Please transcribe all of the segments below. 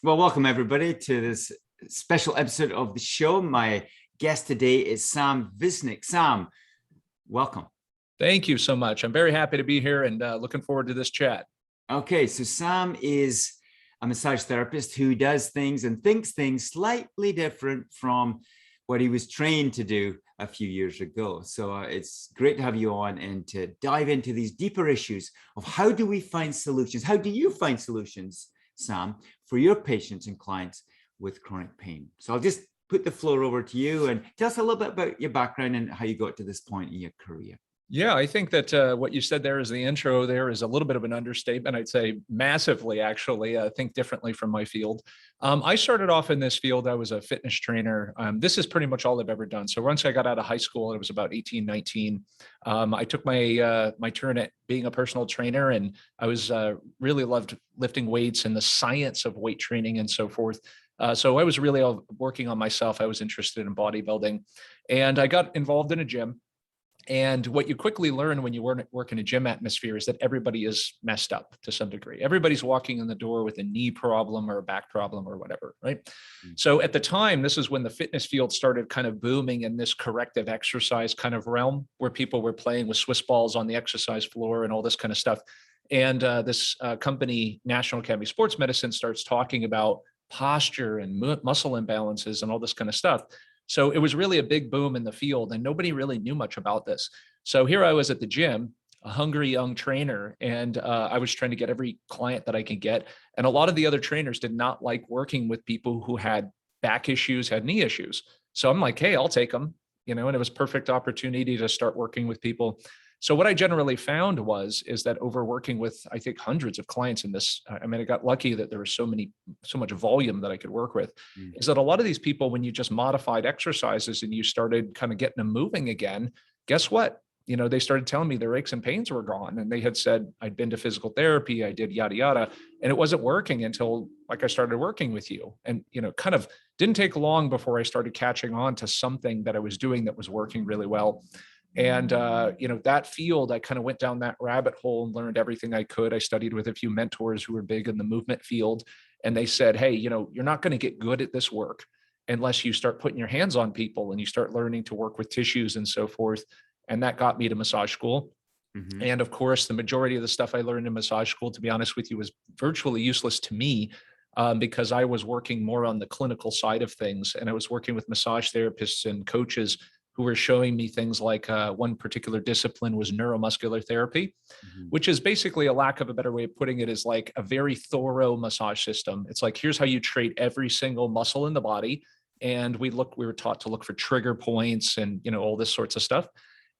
Well, welcome everybody to this special episode of the show. My guest today is Sam Visnic. Sam, welcome. Thank you so much. I'm very happy to be here and looking forward to this chat. Okay, so Sam is a massage therapist who does things and thinks things slightly different from what he was trained to do a few years ago. So it's great to have you on and to dive into these deeper issues of how do we find solutions? How do you find solutions, Sam, for your patients and clients with chronic pain? So I'll just put the floor over to you and tell us a little bit about your background and how you got to this point in your career. Yeah, I think that what you said there as the intro there is a little bit of an understatement. I'd say massively, actually. Think differently from my field. I started off in this field. I was a fitness trainer. This is pretty much all I've ever done. So once I got out of high school, it was about 18, 19. I took my turn at being a personal trainer, and I was really loved lifting weights and the science of weight training and so forth. So I was really working on myself. I was interested in bodybuilding, and I got involved in a gym. And what you quickly learn when you work in a gym atmosphere is that everybody is messed up to some degree. Everybody's walking in the door with a knee problem or a back problem or whatever, right? Mm-hmm. So at the time, this is when the fitness field started kind of booming in this corrective exercise kind of realm where people were playing with Swiss balls on the exercise floor and all this kind of stuff. And this company, National Academy of Sports Medicine, starts talking about posture and muscle imbalances and all this kind of stuff. So it was really a big boom in the field, and nobody really knew much about this. So here I was at the gym, a hungry young trainer, and I was trying to get every client that I could get. And a lot of the other trainers did not like working with people who had back issues, had knee issues. So I'm like, hey, I'll take them, and it was a perfect opportunity to start working with people. So what I generally found is that over working with, I think, hundreds of clients in this, I got lucky that there was so much volume that I could work with, is that a lot of these people, when you just modified exercises and you started kind of getting them moving again, guess what? They started telling me their aches and pains were gone. And they had said, I'd been to physical therapy, I did yada, yada. And it wasn't working until I started working with you. And, kind of didn't take long before I started catching on to something that I was doing that was working really well. And, that field, I kind of went down that rabbit hole and learned everything I could. I studied with a few mentors who were big in the movement field. And they said, hey, you're not going to get good at this work unless you start putting your hands on people and you start learning to work with tissues and so forth. And that got me to massage school. Mm-hmm. And of course, the majority of the stuff I learned in massage school, to be honest with you, was virtually useless to me because I was working more on the clinical side of things. And I was working with massage therapists and coaches who were showing me things like one particular discipline was neuromuscular therapy, mm-hmm. which is basically, a lack of a better way of putting it, is like a very thorough massage system. It's like, here's how you treat every single muscle in the body. And we were taught to look for trigger points and, all this sorts of stuff.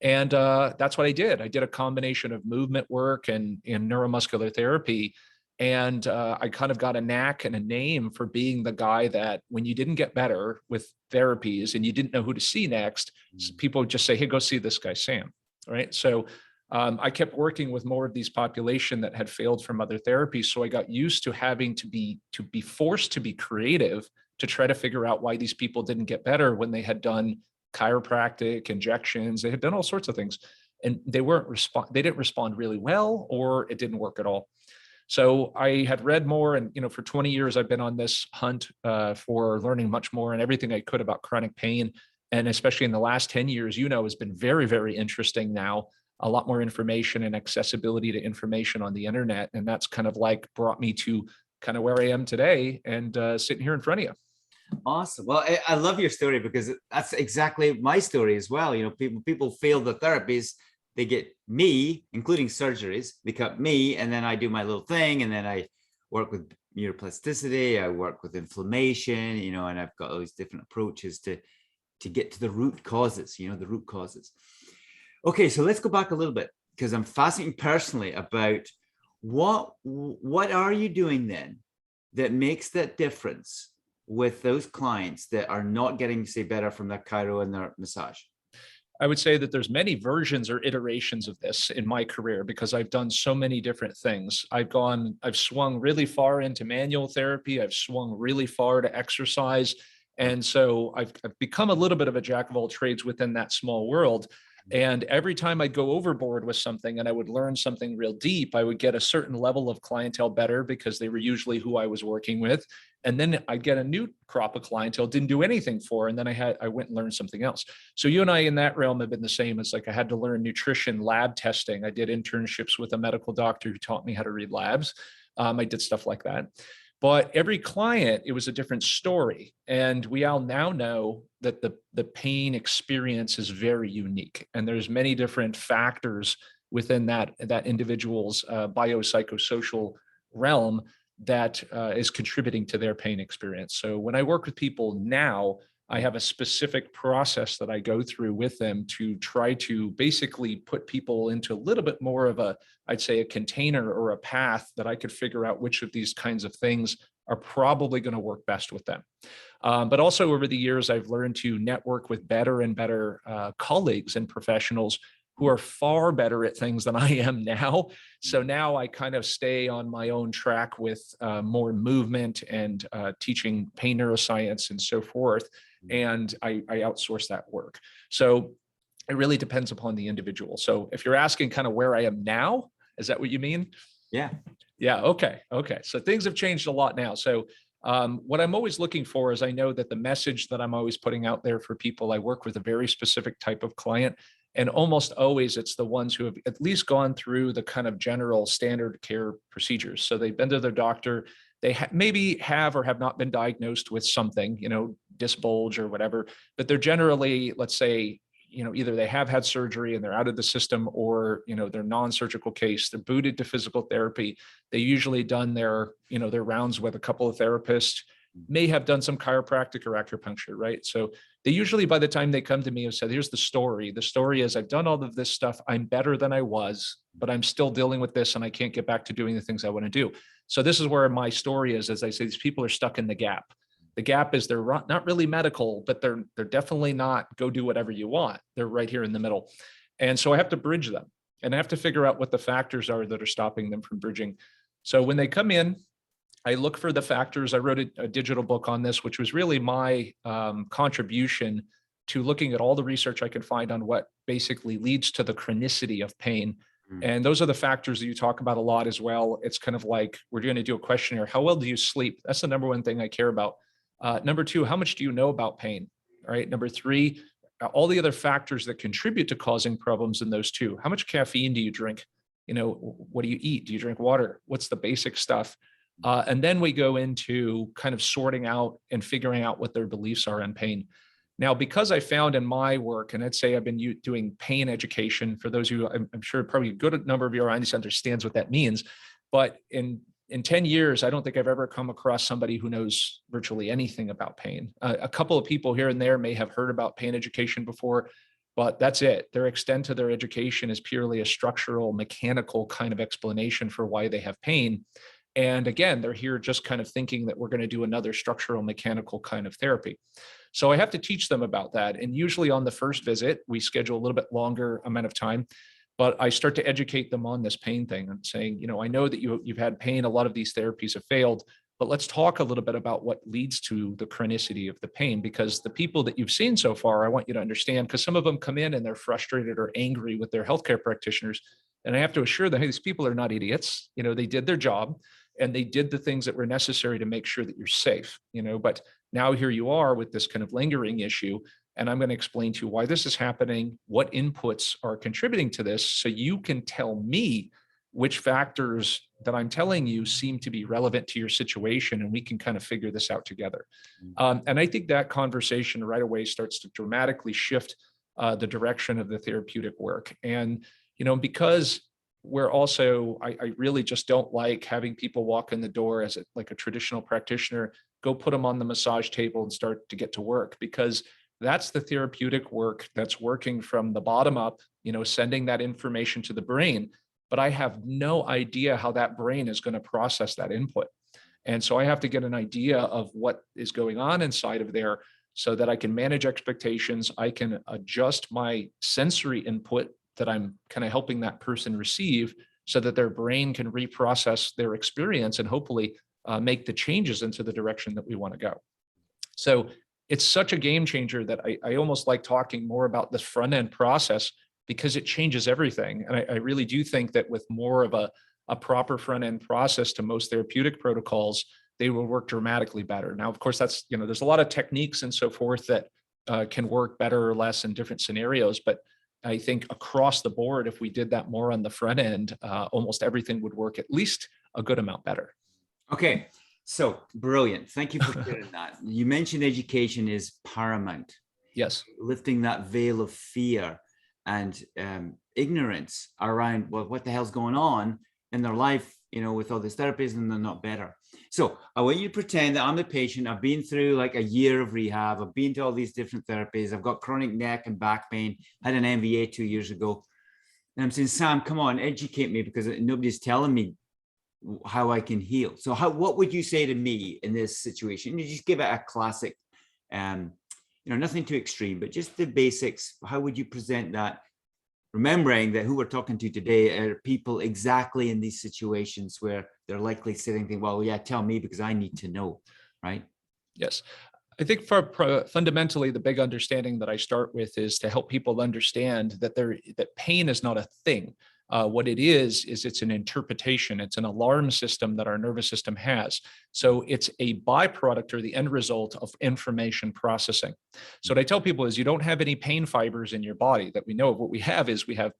And that's what I did. I did a combination of movement work and neuromuscular therapy. And I kind of got a knack and a name for being the guy that when you didn't get better with therapies and you didn't know who to see next, people would just say, hey, go see this guy, Sam. Right. So I kept working with more of these population that had failed from other therapies. So I got used to having to be forced to be creative to try to figure out why these people didn't get better when they had done chiropractic, injections, they had done all sorts of things. And they didn't respond really well, or it didn't work at all. So I had read more, and for 20 years I've been on this hunt for learning much more and everything I could about chronic pain, and especially in the last 10 years, has been very, very interesting now. A lot more information and accessibility to information on the internet, and that's kind of brought me to kind of where I am today and sitting here in front of you. Awesome. Well, I love your story because that's exactly my story as well. People fail the therapies. They get me, including surgeries, they cut me, and then I do my little thing, and then I work with neuroplasticity, I work with inflammation, and I've got all these different approaches to get to the root causes, the root causes. Okay, so let's go back a little bit, because I'm fascinated personally about what are you doing then that makes that difference with those clients that are not getting, say, better from their chiro and their massage? I would say that there's many versions or iterations of this in my career because I've done so many different things. I've swung really far into manual therapy. I've swung really far to exercise. And so I've become a little bit of a jack of all trades within that small world. And every time I'd go overboard with something and I would learn something real deep, I would get a certain level of clientele better because they were usually who I was working with. And then I'd get a new crop of clientele, didn't do anything for, and then I went and learned something else. So you and I in that realm have been the same. It's like I had to learn nutrition, lab testing. I did internships with a medical doctor who taught me how to read labs. I did stuff like that. But every client, it was a different story. And we all now know that the pain experience is very unique. And there's many different factors within that individual's biopsychosocial realm that is contributing to their pain experience. So when I work with people now, I have a specific process that I go through with them to try to basically put people into a little bit more of I'd say a container or a path that I could figure out which of these kinds of things are probably going to work best with them. But also over the years, I've learned to network with better and better colleagues and professionals who are far better at things than I am now. So now I kind of stay on my own track with more movement and teaching pain neuroscience and so forth. And I outsource that work. So it really depends upon the individual. So if you're asking kind of where I am now, is that what you mean? Yeah. Yeah. Okay. So things have changed a lot now. So what I'm always looking for is I know that the message that I'm always putting out there for people, I work with a very specific type of client. And almost always it's the ones who have at least gone through the kind of general standard care procedures. So they've been to their doctor, they maybe have or have not been diagnosed with something, disc bulge or whatever, but they're generally, let's say, either they have had surgery and they're out of the system, or, they're non-surgical case, they're booted to physical therapy. They usually done their rounds with a couple of therapists, may have done some chiropractic or acupuncture, right? So they usually, by the time they come to me, have said, here's the story. The story is I've done all of this stuff. I'm better than I was, but I'm still dealing with this and I can't get back to doing the things I want to do. So this is where my story is, as I say, these people are stuck in the gap. The gap is they're not really medical, but they're definitely not go do whatever you want. They're right here in the middle. And so I have to bridge them and I have to figure out what the factors are that are stopping them from bridging. So when they come in, I look for the factors. I wrote a digital book on this, which was really my contribution to looking at all the research I could find on what basically leads to the chronicity of pain. And those are the factors that you talk about a lot as well. It's kind of like, we're going to do a questionnaire. How well do you sleep? That's the number one thing I care about. Number two, how much do you know about pain? All right. Number three, all the other factors that contribute to causing problems in those two. How much caffeine do you drink? What do you eat? Do you drink water? What's the basic stuff? And then we go into kind of sorting out and figuring out what their beliefs are on pain. Now, because I found in my work, and I'd say I've been doing pain education for those who I'm sure probably a good number of your audience understands what that means. But in 10 years, I don't think I've ever come across somebody who knows virtually anything about pain. A couple of people here and there may have heard about pain education before, but that's it. Their extent to their education is purely a structural, mechanical kind of explanation for why they have pain. And again, they're here just kind of thinking that we're going to do another structural mechanical kind of therapy. So I have to teach them about that. And usually on the first visit, we schedule a little bit longer amount of time, but I start to educate them on this pain thing and saying, I know that you've had pain. A lot of these therapies have failed, but let's talk a little bit about what leads to the chronicity of the pain, because the people that you've seen so far, I want you to understand, because some of them come in and they're frustrated or angry with their healthcare practitioners. And I have to assure them, hey, these people are not idiots. They did their job and they did the things that were necessary to make sure that you're safe, but now here you are with this kind of lingering issue. And I'm going to explain to you why this is happening, what inputs are contributing to this, so you can tell me which factors that I'm telling you seem to be relevant to your situation, and we can kind of figure this out together. And I think that conversation right away starts to dramatically shift the direction of the therapeutic work. And, because we're also, I really just don't like having people walk in the door as like a traditional practitioner, go put them on the massage table and start to get to work, because that's the therapeutic work that's working from the bottom up, sending that information to the brain. But I have no idea how that brain is going to process that input. And so I have to get an idea of what is going on inside of there so that I can manage expectations. I can adjust my sensory input that I'm kind of helping that person receive so that their brain can reprocess their experience and hopefully make the changes into the direction that we want to go. So it's such a game changer that I almost like talking more about this front end process, because it changes everything. And I really do think that with more of a proper front end process to most therapeutic protocols, they will work dramatically better. Now, of course, that's, there's a lot of techniques and so forth that can work better or less in different scenarios. But I think across the board, if we did that more on the front end, almost everything would work at least a good amount better. Okay, so brilliant. Thank you for sharing that. You mentioned education is paramount. Yes. Lifting that veil of fear and ignorance around, well, what the hell's going on in their life, with all this therapies, and they're not better. So I want you to pretend that I'm the patient. I've been through like a year of rehab. I've been to all these different therapies. I've got chronic neck and back pain. I had an MVA 2 years ago. And I'm saying, Sam, come on, educate me, because nobody's telling me how I can heal. So what would you say to me in this situation? You just give it a classic, nothing too extreme, but just the basics. How would you present that? Remembering that who we're talking to today are people exactly in these situations where they're likely sitting thinking, well, yeah, tell me because I need to know, right? Yes. I think fundamentally, the big understanding that I start with is to help people understand that that pain is not a thing. What it is it's an interpretation. It's an alarm system that our nervous system has. So it's a byproduct or the end result of information processing. So what I tell people is you don't have any pain fibers in your body that we know of. What we have is you have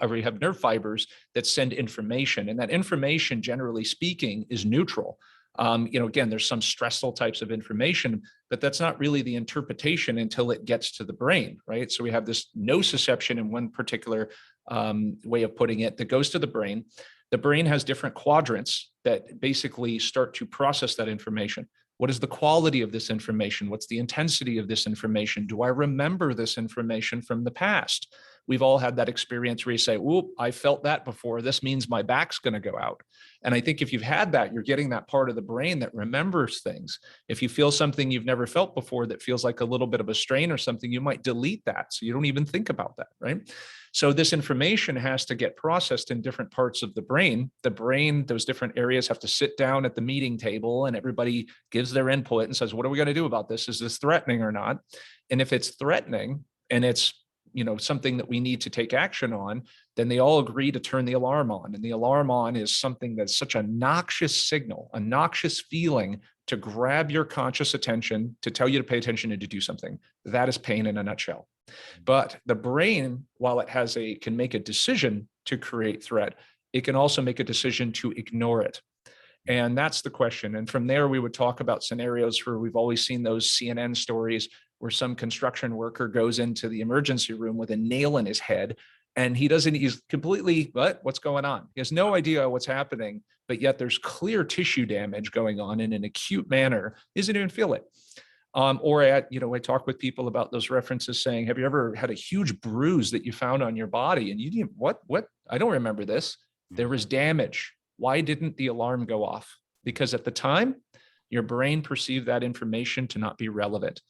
we have nerve fibers that send information, and that information, generally speaking, is neutral. Again, there's some stressful types of information, but that's not really the interpretation until it gets to the brain, right? So we have this nociception in one particular way of putting it that goes to the brain. The brain has different quadrants that basically start to process that information. What is the quality of this information? What's the intensity of this information? Do I remember this information from the past? We've all had that experience where you say, "Oop, I felt that before. This means my back's going to go out." And I think if you've had that, you're getting that part of the brain that remembers things. If you feel something you've never felt before that feels like a little bit of a strain or something, you might delete that. So you don't even think about that, right? So this information has to get processed in different parts of the brain. The brain, those different areas have to sit down at the meeting table and everybody gives their input and says, what are we going to do about this? Is this threatening or not? And if it's threatening and it's something that we need to take action on, then they all agree to turn the alarm on. And the alarm on is something that's such a noxious signal, a noxious feeling to grab your conscious attention, to tell you to pay attention and to do something. That is pain in a nutshell. But the brain, while it can make a decision to create threat, it can also make a decision to ignore it. And that's the question. And from there, we would talk about scenarios where we've always seen those CNN stories where some construction worker goes into the emergency room with a nail in his head, and he's completely, what's going on? He has no idea what's happening, but yet there's clear tissue damage going on in an acute manner. He doesn't even feel it. I talk with people about those references saying, have you ever had a huge bruise that you found on your body? And you didn't, what? I don't remember this. There was damage. Why didn't the alarm go off? Because at the time, your brain perceived that information to not be relevant.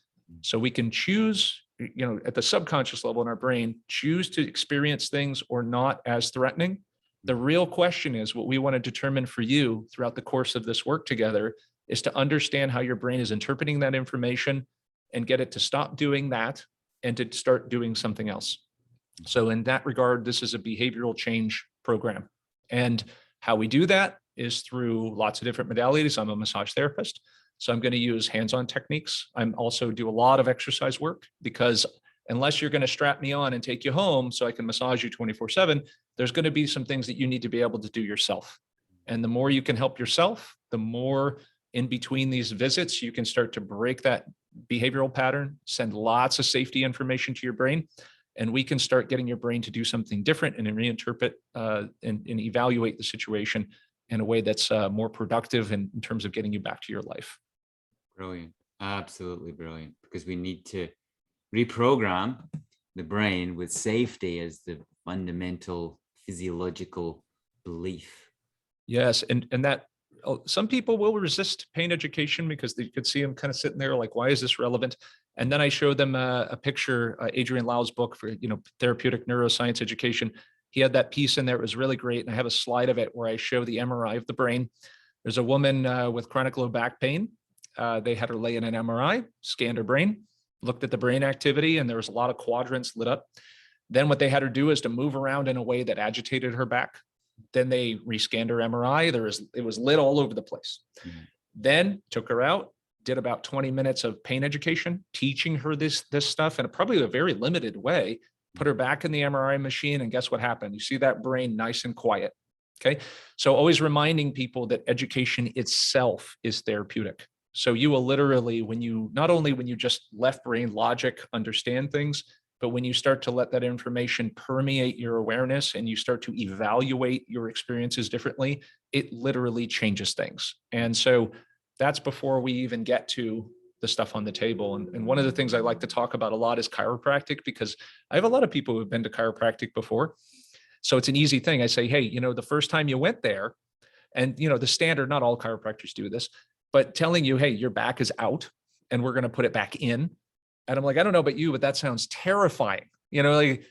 So we can choose, at the subconscious level in our brain, choose to experience things or not as threatening. The real question is, what we want to determine for you throughout the course of this work together is to understand how your brain is interpreting that information and get it to stop doing that and to start doing something else. So in that regard, this is a behavioral change program. And how we do that is through lots of different modalities. I'm a massage therapist, so I'm going to use hands-on techniques. I'm also do a lot of exercise work, because unless you're going to strap me on and take you home so I can massage you 24/7, there's going to be some things that you need to be able to do yourself. And the more you can help yourself, the more in between these visits, you can start to break that behavioral pattern, send lots of safety information to your brain, and we can start getting your brain to do something different and reinterpret and evaluate the situation in a way that's more productive in terms of getting you back to your life. Brilliant. Absolutely brilliant. Because we need to reprogram the brain with safety as the fundamental physiological belief. Yes. And that some people will resist pain education because they could see them kind of sitting there like, why is this relevant? And then I show them a picture, Adrian Lau's book for, therapeutic neuroscience education. He had that piece in there. It was really great. And I have a slide of it where I show the MRI of the brain. There's a woman with chronic low back pain. They had her lay in an MRI, scanned her brain, looked at the brain activity, and there was a lot of quadrants lit up. Then what they had her do is to move around in a way that agitated her back. Then they rescanned her MRI. It was lit all over the place. Mhm. Then took her out, did about 20 minutes of pain education, teaching her this stuff in probably a very limited way, put her back in the MRI machine, and guess what happened? You see that brain nice and quiet. Okay. So always reminding people that education itself is therapeutic. So you will literally, not only when you just left brain logic understand things, but when you start to let that information permeate your awareness and you start to evaluate your experiences differently, it literally changes things. And so that's before we even get to the stuff on the table. And one of the things I like to talk about a lot is chiropractic, because I have a lot of people who've been to chiropractic before. So it's an easy thing. I say, hey, the first time you went there, and the standard, not all chiropractors do this, but telling you, hey, your back is out and we're going to put it back in. And I'm like, I don't know about you, but that sounds terrifying. Like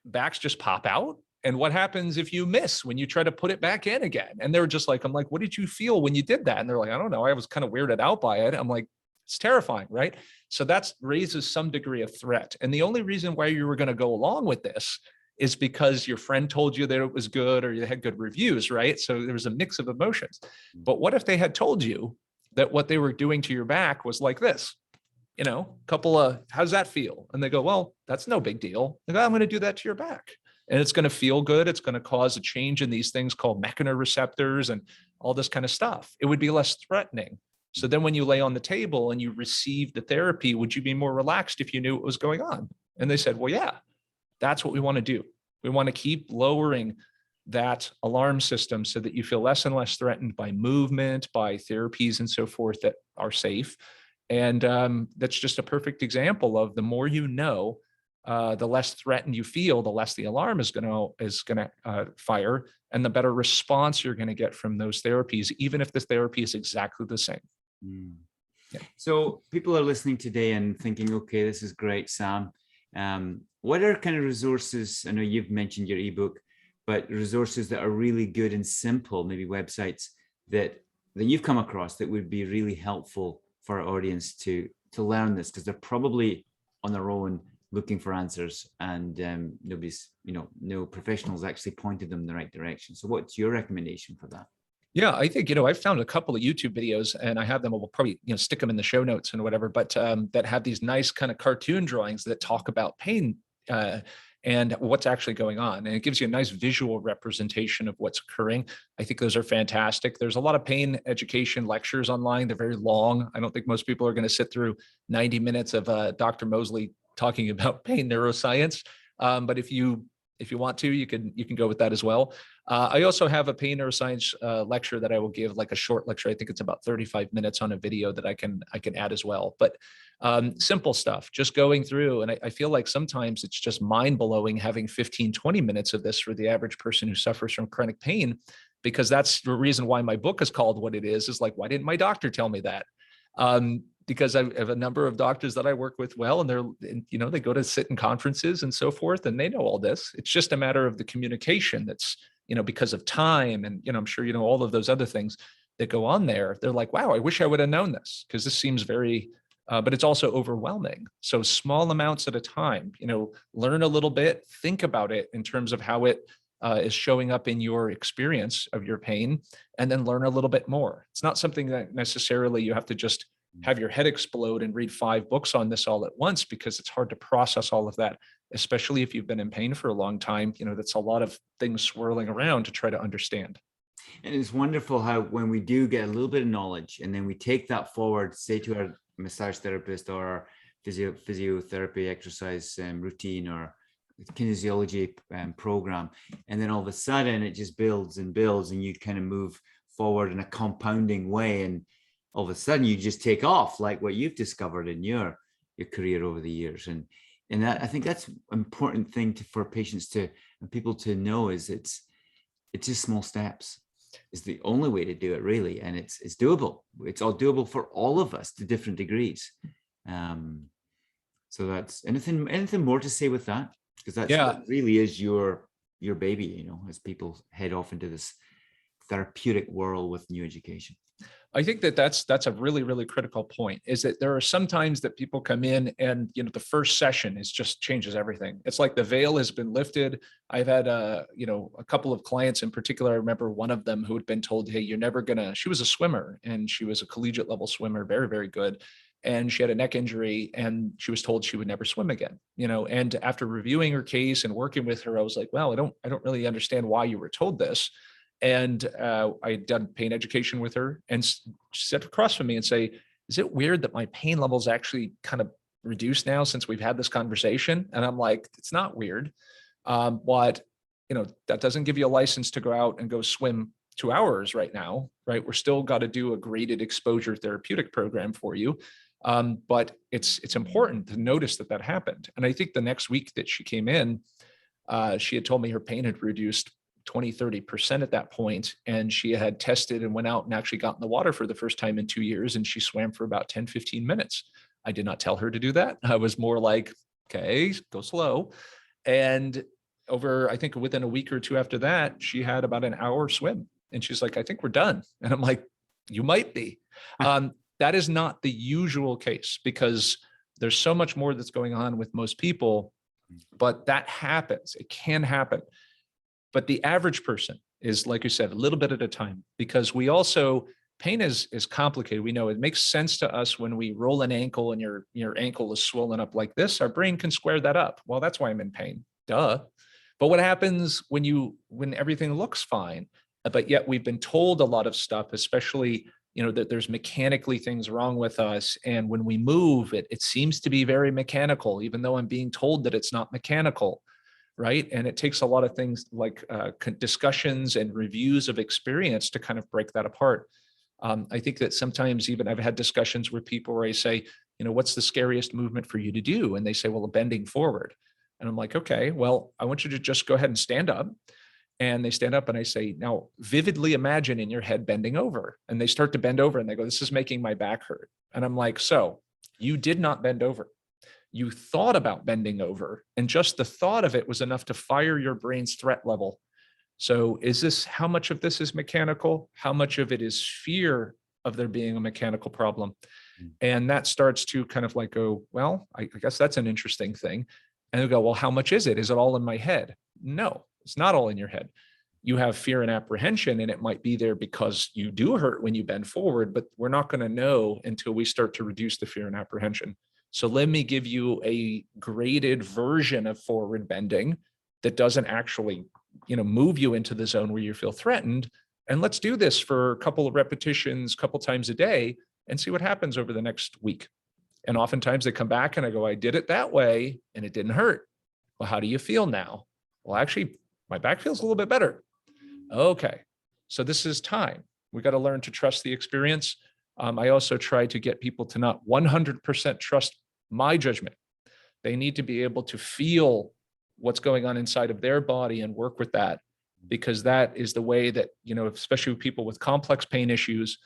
backs just pop out. And what happens if you miss when you try to put it back in again? And they're just like, I'm like, what did you feel when you did that? And they're like, I don't know. I was kind of weirded out by it. I'm like, it's terrifying, right? So that raises some degree of threat. And the only reason why you were going to go along with this is because your friend told you that it was good or you had good reviews, right? So there was a mix of emotions. But what if they had told you that what they were doing to your back was like this? Couple of, how's that feel? And they go, well, that's no big deal. They go, I'm going to do that to your back. And it's going to feel good. It's going to cause a change in these things called mechanoreceptors and all this kind of stuff. It would be less threatening. So then when you lay on the table and you receive the therapy, would you be more relaxed if you knew what was going on? And they said, well, yeah, that's what we want to do. We want to keep lowering that alarm system so that you feel less and less threatened by movement, by therapies and so forth that are safe. And that's just a perfect example of the more the less threatened you feel, the less the alarm is going to fire, and the better response you're going to get from those therapies, even if the therapy is exactly the same. Mm. Yeah. So people are listening today and thinking, okay, this is great, Sam. What are kind of resources? I know you've mentioned your ebook, but resources that are really good and simple, maybe websites that you've come across that would be really helpful for our audience to learn this, because they're probably on their own looking for answers, and nobody's, no professionals actually pointed them in the right direction. So what's your recommendation for that? Yeah, I think, I've found a couple of YouTube videos, and I have them, we'll probably, stick them in the show notes and whatever, but that have these nice kind of cartoon drawings that talk about pain and what's actually going on. And it gives you a nice visual representation of what's occurring. I think those are fantastic. There's a lot of pain education lectures online. They're very long. I don't think most people are going to sit through 90 minutes of Dr. Mosley talking about pain neuroscience. But if you want to, you can go with that as well. I also have a pain neuroscience lecture that I will give, like a short lecture. I think it's about 35 minutes on a video that I can add as well. But simple stuff, just going through. And I feel like sometimes it's just mind blowing having 15, 20 minutes of this for the average person who suffers from chronic pain, because that's the reason why my book is called what it is like, why didn't my doctor tell me that? Because I have a number of doctors that I work with and they go to sit in conferences and so forth, and they know all this. It's just a matter of the communication that's, because of time. And, I'm sure, all of those other things that go on there. They're like, wow, I wish I would have known this, because this seems very, but it's also overwhelming. So small amounts at a time, learn a little bit, think about it in terms of how it is showing up in your experience of your pain, and then learn a little bit more. It's not something that necessarily you have to just have your head explode and read 5 books on this all at once, because it's hard to process all of that, especially if you've been in pain for a long time. That's a lot of things swirling around to try to understand. And it's wonderful how when we do get a little bit of knowledge and then we take that forward, say to our massage therapist or our physiotherapy exercise routine or kinesiology program, and then all of a sudden it just builds and builds, and you kind of move forward in a compounding way, and all of a sudden you just take off, like what you've discovered in your career over the years. And that, I think that's an important thing for patients and people to know, is it's just small steps is the only way to do it, really. And it's doable. It's all doable for all of us to different degrees. So that's anything more to say with that? Because that really is your baby, as people head off into this therapeutic world with new education. I think that that's a really, really critical point, is that there are some times that people come in and, you know, the first session is just changes everything. It's like the veil has been lifted. I've had, you know, a couple of clients in particular. I remember one of them who had been told, hey, you're never gonna, she was a swimmer and she was a collegiate level swimmer, very, very good. And she had a neck injury and she was told she would never swim again, you know, and after reviewing her case and working with her, I was like, well, I don't really understand why you were told this. And I had done pain education with her, and she sat across from me and say, is it weird that my pain levels actually kind of reduced now since we've had this conversation? And I'm like, it's not weird. But, you know, that doesn't give you a license to go out and go swim 2 hours right now, right? We're still got to do a graded exposure therapeutic program for you. But it's important to notice that that happened. And I think the next week that she came in, she had told me her pain had reduced 20-30% at that point. And she had tested and went out and actually got in the water for the first time in 2 years. And she swam for about 10-15 minutes. I did not tell her to do that. I was more like, okay, go slow. And over, I think within a week or two after that, she had about an hour swim. And she's like, I think we're done. And I'm like, you might be. That is not the usual case, because there's so much more that's going on with most people, but that happens. It can happen. But the average person is, like you said, a little bit at a time, because we also, pain is complicated. We know it makes sense to us when we roll an ankle and your ankle is swollen up like this. Our brain can square that up. Well, that's why I'm in pain. Duh. But what happens when everything looks fine, but yet we've been told a lot of stuff, especially, you know, that there's mechanically things wrong with us. And when we move, it seems to be very mechanical, even though I'm being told that it's not mechanical. Right. And it takes a lot of things like discussions and reviews of experience to kind of break that apart. I think that sometimes even I've had discussions with people where I say, you know, what's the scariest movement for you to do? And they say, well, bending forward. And I'm like, okay, well, I want you to just go ahead and stand up. And they stand up and I say, now vividly imagine in your head bending over. And they start to bend over and they go, this is making my back hurt. And I'm like, so you did not bend over. You thought about bending over, and just the thought of it was enough to fire your brain's threat level. So how much of this is mechanical? How much of it is fear of there being a mechanical problem? And that starts to kind of like go, well, I guess that's an interesting thing. And they go, well, how much is it? Is it all in my head? No, it's not all in your head. You have fear and apprehension, and it might be there because you do hurt when you bend forward, but we're not going to know until we start to reduce the fear and apprehension. So let me give you a graded version of forward bending that doesn't actually, you know, move you into the zone where you feel threatened. And let's do this for a couple of repetitions, a couple times a day, and see what happens over the next week. And oftentimes they come back and I go, I did it that way and it didn't hurt. Well, how do you feel now? Well, actually, my back feels a little bit better. Okay, so this is time. We got to learn to trust the experience. I also try to get people to not 100% trust my judgment. They need to be able to feel what's going on inside of their body and work with that, because that is the way that, you know, especially with people with complex pain issues,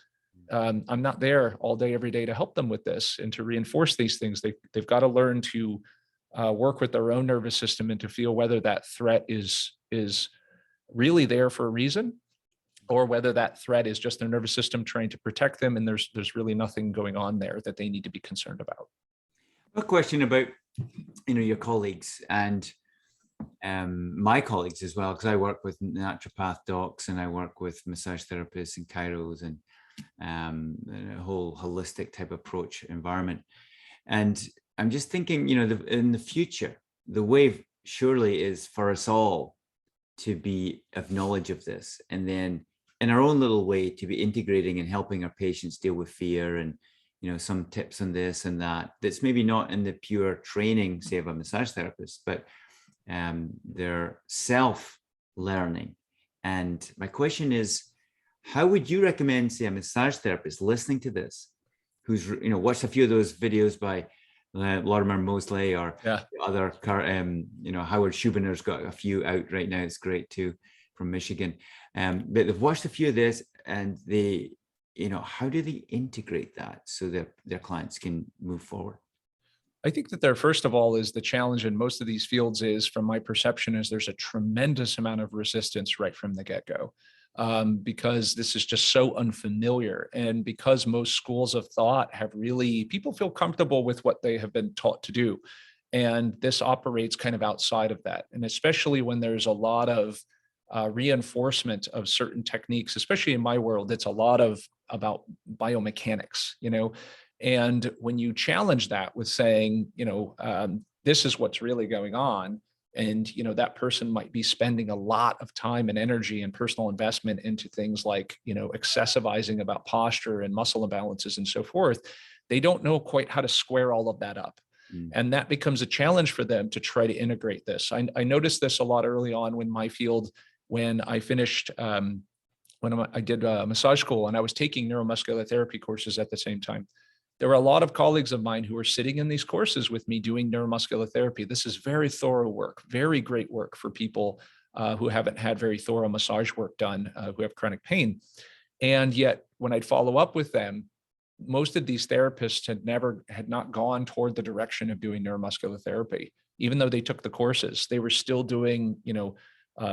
I'm not there all day, every day to help them with this and to reinforce these things. They've got to learn to work with their own nervous system and to feel whether that threat is really there for a reason, or whether that threat is just their nervous system trying to protect them. And there's really nothing going on there that they need to be concerned about. A question about, you know, your colleagues and my colleagues as well, because I work with naturopath docs and I work with massage therapists and chiros and a whole holistic type approach environment. And I'm just thinking, you know, in the future, the way surely is for us all to be of knowledge of this, and then in our own little way to be integrating and helping our patients deal with fear, and, you know, some tips on this and that, that's maybe not in the pure training, say, of a massage therapist, but they're self-learning. And my question is, how would you recommend, say, a massage therapist listening to this, who's, you know, watched a few of those videos by Lorimer Mosley or other, you know, Howard Schubiner's got a few out right now. It's great too, from Michigan. But they've watched a few of this, and they, you know, how do they integrate that so that their clients can move forward? I think that there, first of all, is the challenge in most of these fields is, from my perception, is there's a tremendous amount of resistance right from the get-go. because this is just so unfamiliar. And because most schools of thought have really, people feel comfortable with what they have been taught to do. And this operates kind of outside of that. And especially when there's a lot of reinforcement of certain techniques, especially in my world, it's a lot of about biomechanics, and when you challenge that with saying, this is what's really going on, and that person might be spending a lot of time and energy and personal investment into things like excessivizing about posture and muscle imbalances and so forth, they don't know quite how to square all of that up. And that becomes a challenge for them to try to integrate this. I noticed this a lot early on in my field when I finished, when I did massage school and I was taking neuromuscular therapy courses at the same time. There were a lot of colleagues of mine who were sitting in these courses with me doing neuromuscular therapy. This is very thorough work, very great work for people who haven't had very thorough massage work done, who have chronic pain. And yet when I'd follow up with them, most of these therapists had not gone toward the direction of doing neuromuscular therapy. Even though they took the courses, they were still doing,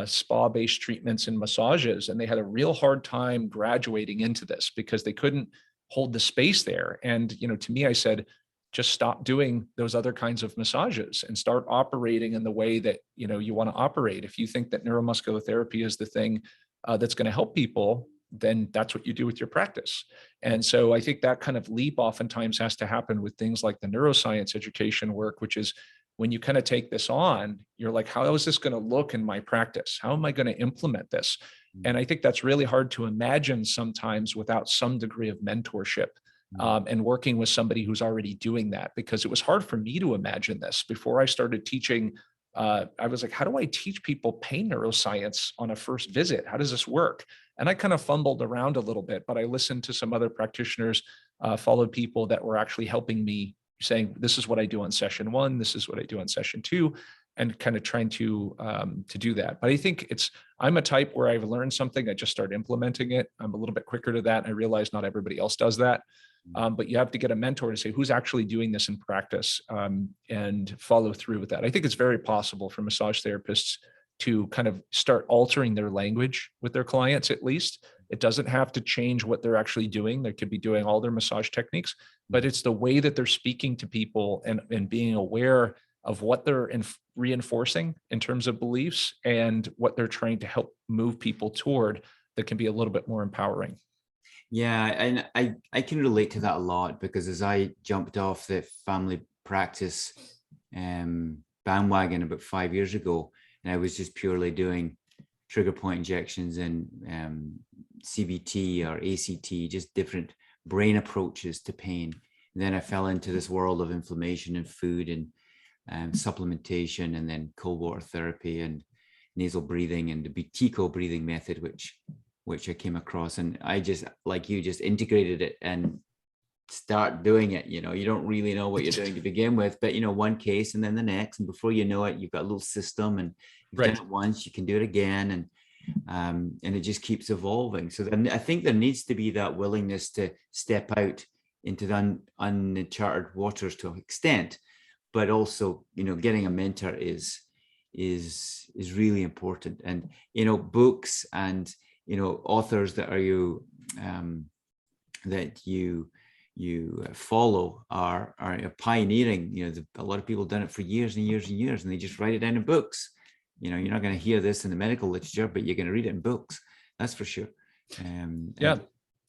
spa-based treatments and massages. And they had a real hard time graduating into this because they couldn't hold the space there. And, to me, I said, just stop doing those other kinds of massages and start operating in the way that, you want to operate. If you think that neuromuscular therapy is the thing that's going to help people, then that's what you do with your practice. And so I think that kind of leap oftentimes has to happen with things like the neuroscience education work, which is when you kind of take this on, you're like, how is this going to look in my practice? How am I going to implement this? And I think that's really hard to imagine sometimes without some degree of mentorship and working with somebody who's already doing that, because it was hard for me to imagine this before I started teaching. I was like, how do I teach people pain neuroscience on a first visit? How does this work? And I kind of fumbled around a little bit, but I listened to some other practitioners, followed people that were actually helping me, saying, this is what I do on session 1, this is what I do on session 2, and kind of trying to do that. But I think I'm a type where I've learned something, I just start implementing it. I'm a little bit quicker to that. I realize not everybody else does that. But you have to get a mentor to say who's actually doing this in practice and follow through with that. I think it's very possible for massage therapists to kind of start altering their language with their clients, at least. It doesn't have to change what they're actually doing. They could be doing all their massage techniques, but it's the way that they're speaking to people and being aware of what they're reinforcing in terms of beliefs and what they're trying to help move people toward that can be a little bit more empowering. Yeah, and I can relate to that a lot, because as I jumped off the family practice bandwagon about 5 years ago, and I was just purely doing trigger point injections and CBT or ACT, just different brain approaches to pain. And then I fell into this world of inflammation and food and supplementation, and then cold water therapy and nasal breathing and the Buteyko breathing method, which I came across. And I just, like you, just integrated it and start doing it. You don't really know what you're doing to begin with, but one case and then the next, and before you know it, you've got a little system, and you've done it once, you can do it again, and it just keeps evolving. So then I think there needs to be that willingness to step out into the uncharted waters to an extent, but also getting a mentor is really important. And books and authors that you follow are pioneering. A lot of people have done it for years and years and years, and they just write it down in books. You're not going to hear this in the medical literature, but you're going to read it in books. That's for sure.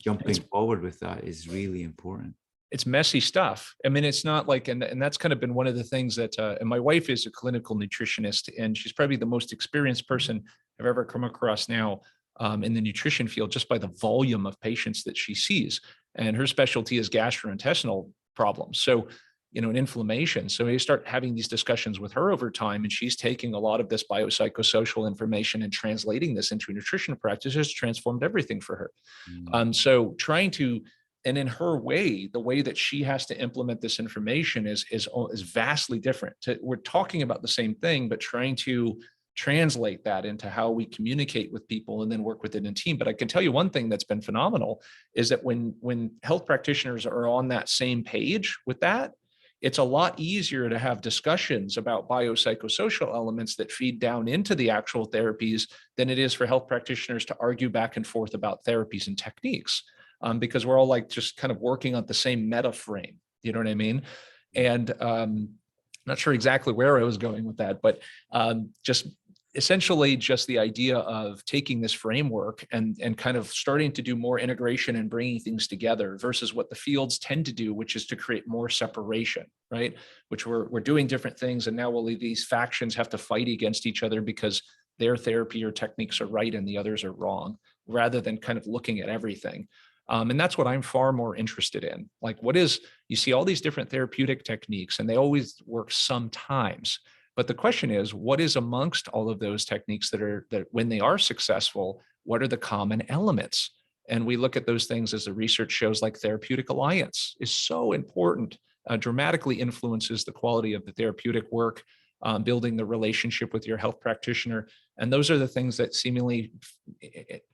Jumping forward with that is really important. It's messy stuff. I mean, it's not like, and that's kind of been one of the things that, and my wife is a clinical nutritionist, and she's probably the most experienced person I've ever come across now in the nutrition field, just by the volume of patients that she sees. And her specialty is gastrointestinal problems. So, and inflammation. So you start having these discussions with her over time, and she's taking a lot of this biopsychosocial information and translating this into nutrition practice has transformed everything for her. So trying to, and in her way, the way that she has to implement this information is vastly different. We're talking about the same thing, but trying to translate that into how we communicate with people and then work within a team. But I can tell you one thing that's been phenomenal is that when health practitioners are on that same page with that, it's a lot easier to have discussions about biopsychosocial elements that feed down into the actual therapies than it is for health practitioners to argue back and forth about therapies and techniques, because we're all like just kind of working on the same meta frame. You know what I mean? And not sure exactly where I was going with that, but just essentially just the idea of taking this framework and kind of starting to do more integration and bringing things together versus what the fields tend to do, which is to create more separation, right? Which we're doing different things, and now these factions have to fight against each other because their therapy or techniques are right and the others are wrong, rather than kind of looking at everything. And that's what I'm far more interested in. Like, you see all these different therapeutic techniques, and they always work sometimes. But the question is, what is amongst all of those techniques that when they are successful, what are the common elements? And we look at those things as the research shows, like therapeutic alliance is so important, dramatically influences the quality of the therapeutic work, building the relationship with your health practitioner. And those are the things that seemingly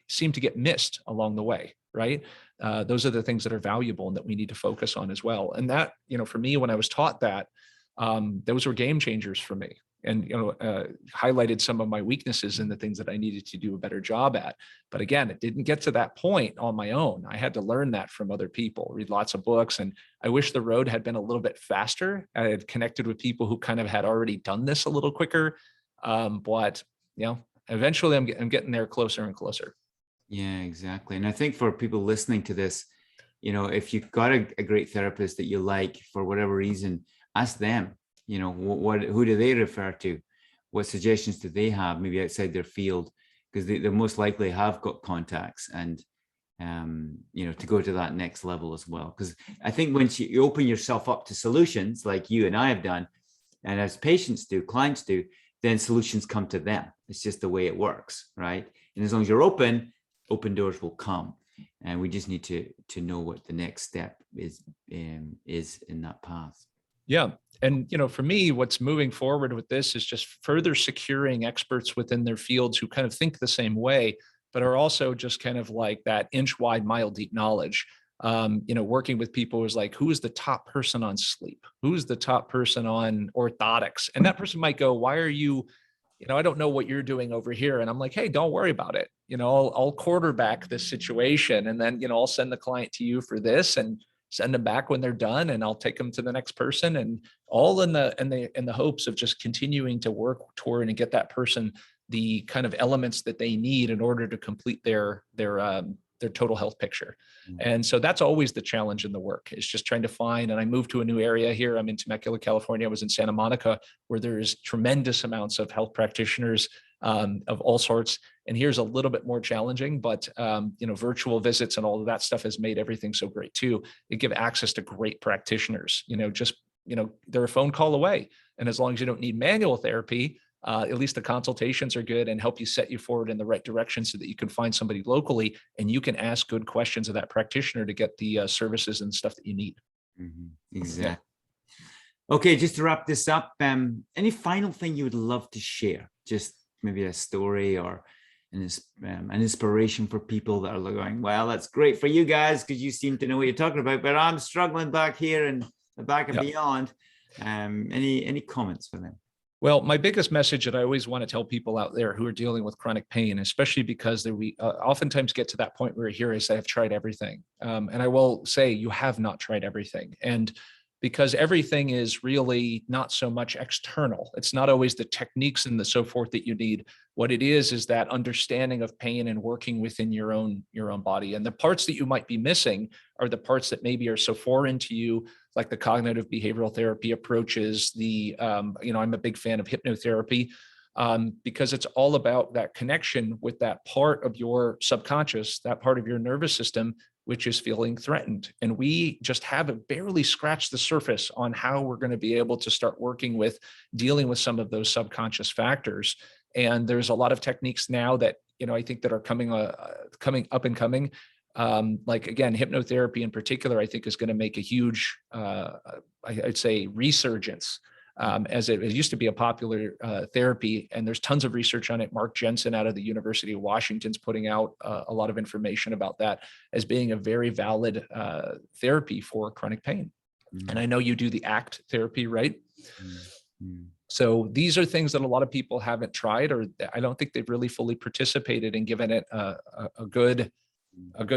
seem to get missed along the way, right? Those are the things that are valuable and that we need to focus on as well. And that, for me, when I was taught that, those were game changers for me, and highlighted some of my weaknesses and the things that I needed to do a better job at. But again, it didn't get to that point on my own. I had to learn that from other people, read lots of books, and I wish the road had been a little bit faster. I had connected with people who kind of had already done this a little quicker, but eventually I'm getting there closer and closer. Yeah, exactly. And I think for people listening to this, if you've got a great therapist that you like for whatever reason, ask them, who do they refer to? What suggestions do they have, maybe outside their field? Because they most likely have got contacts, and, to go to that next level as well. Because I think once you open yourself up to solutions like you and I have done, and as patients do, clients do, then solutions come to them. It's just the way it works, right? And as long as you're open doors will come. And we just need to know what the next step is in that path. Yeah. And, for me, what's moving forward with this is just further securing experts within their fields who kind of think the same way, but are also just kind of like that inch wide, mile deep knowledge. Working with people who's like, who is the top person on sleep? Who's the top person on orthotics? And that person might go, why are you, I don't know what you're doing over here. And I'm like, hey, don't worry about it. I'll quarterback this situation. And then, I'll send the client to you for this and send them back when they're done. And I'll take them to the next person, and all in the hopes of just continuing to work toward and get that person the kind of elements that they need in order to complete their total health picture. And so that's always the challenge in the work, is just trying to find, and I moved to a new area here. I'm in Temecula, California. I was in Santa Monica, where there's tremendous amounts of health practitioners of all sorts. And here's a little bit more challenging, but virtual visits and all of that stuff has made everything so great too. They give access to great practitioners, they're a phone call away. And as long as you don't need manual therapy, at least the consultations are good and help you set you forward in the right direction so that you can find somebody locally and you can ask good questions of that practitioner to get the services and stuff that you need. Mm-hmm. Exactly. Yeah. Okay, just to wrap this up, any final thing you would love to share? Just maybe a story or an inspiration for people that are going, well, that's great for you guys because you seem to know what you're talking about, but I'm struggling back here and the back and beyond. Any comments for them? Well, my biggest message that I always want to tell people out there who are dealing with chronic pain, especially because we oftentimes get to that point where here I say, I've tried everything. And I will say, you have not tried everything. And because everything is really not so much external. It's not always the techniques and the so forth that you need. What it is that understanding of pain and working within your own body. And the parts that you might be missing are the parts that maybe are so foreign to you, like the cognitive behavioral therapy approaches, I'm a big fan of hypnotherapy, because it's all about that connection with that part of your subconscious, that part of your nervous system, which is feeling threatened. And we just haven't barely scratched the surface on how we're going to be able to start working with dealing with some of those subconscious factors. And there's a lot of techniques now that, I think that are coming up and coming. Like, again, hypnotherapy in particular, I think is going to make a huge, I'd say, resurgence. As it used to be a popular therapy, and there's tons of research on it. Mark Jensen out of the University of Washington's putting out a lot of information about that as being a very valid therapy for chronic pain. And I know you do the ACT therapy, right? Mm. So these are things that a lot of people haven't tried, or I don't think they've really fully participated in giving it a good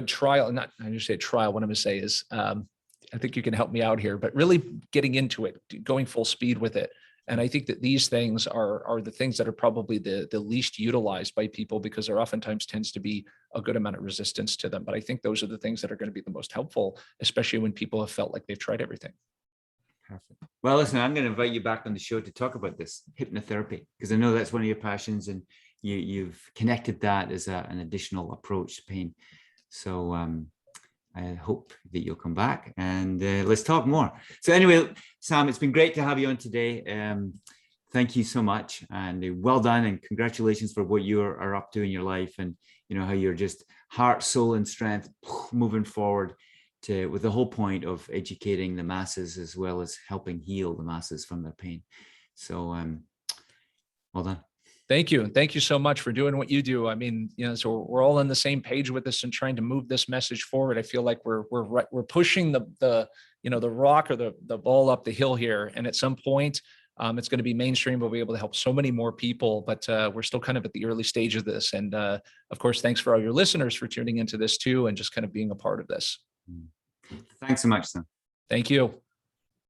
trial. Not, I just say trial. What I'm going to say is, I think you can help me out here, but really getting into it, going full speed with it. And I think that these things are the things that are probably the least utilized by people, because there oftentimes tends to be a good amount of resistance to them. But I think those are the things that are going to be the most helpful, especially when people have felt like they've tried everything. Perfect. Well, listen, I'm going to invite you back on the show to talk about this hypnotherapy, because I know that's one of your passions, and you've connected that as an additional approach to pain. So I hope that you'll come back and let's talk more. So anyway, Sam, it's been great to have you on today. Thank you so much, and well done, and congratulations for what you are up to in your life, and you know how you're just heart, soul, and strength moving forward with the whole point of educating the masses as well as helping heal the masses from their pain. So well done. Thank you. And thank you so much for doing what you do. I mean, you know, so we're all on the same page with this and trying to move this message forward. I feel like we're pushing the rock or the ball up the hill here. And at some point, it's going to be mainstream. We'll be able to help so many more people, but we're still kind of at the early stage of this. And of course, thanks for all your listeners for tuning into this too, and just kind of being a part of this. Thanks so much, Sam. Thank you.